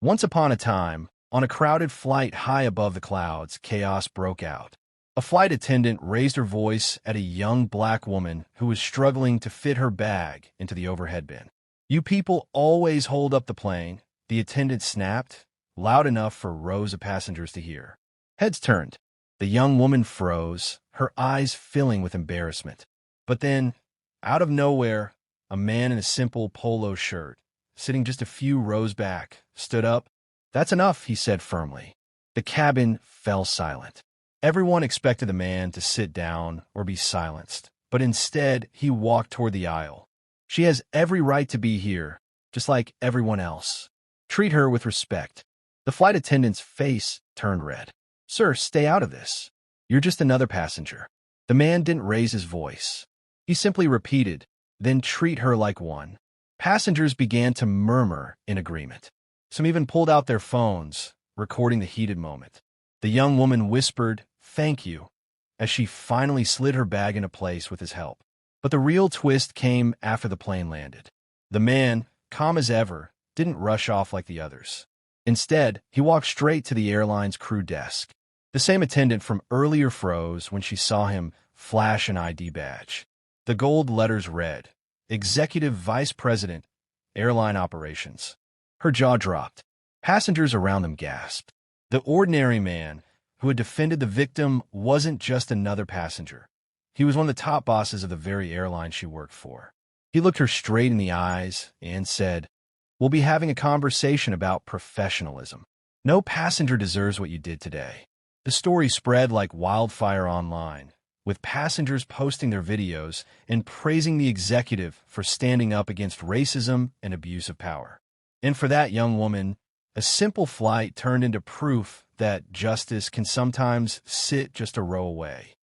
Once upon a time, on a crowded flight high above the clouds, chaos broke out. A flight attendant raised her voice at a young black woman who was struggling to fit her bag into the overhead bin. "You people always hold up the plane," the attendant snapped, loud enough for rows of passengers to hear. Heads turned. The young woman froze, her eyes filling with embarrassment. But then, out of nowhere, a man in a simple polo shirt, sitting just a few rows back, stood up. "That's enough," he said firmly. The cabin fell silent. Everyone expected the man to sit down or be silenced, but instead he walked toward the aisle. "She has every right to be here, just like everyone else. Treat her with respect." The flight attendant's face turned red. "Sir, stay out of this. You're just another passenger." The man didn't raise his voice. He simply repeated, "Then treat her like one." Passengers began to murmur in agreement. Some even pulled out their phones, recording the heated moment. The young woman whispered, "Thank you," as she finally slid her bag into place with his help. But the real twist came after the plane landed. The man, calm as ever, didn't rush off like the others. Instead, he walked straight to the airline's crew desk. The same attendant from earlier froze when she saw him flash an ID badge. The gold letters read, "Executive Vice President, Airline Operations." Her jaw dropped. Passengers around them gasped. The ordinary man who had defended the victim wasn't just another passenger. He was one of the top bosses of the very airline she worked for. He looked her straight in the eyes and said, "We'll be having a conversation about professionalism. No passenger deserves what you did today." The story spread like wildfire online, with passengers posting their videos and praising the executive for standing up against racism and abuse of power. And for that young woman, a simple flight turned into proof that justice can sometimes sit just a row away.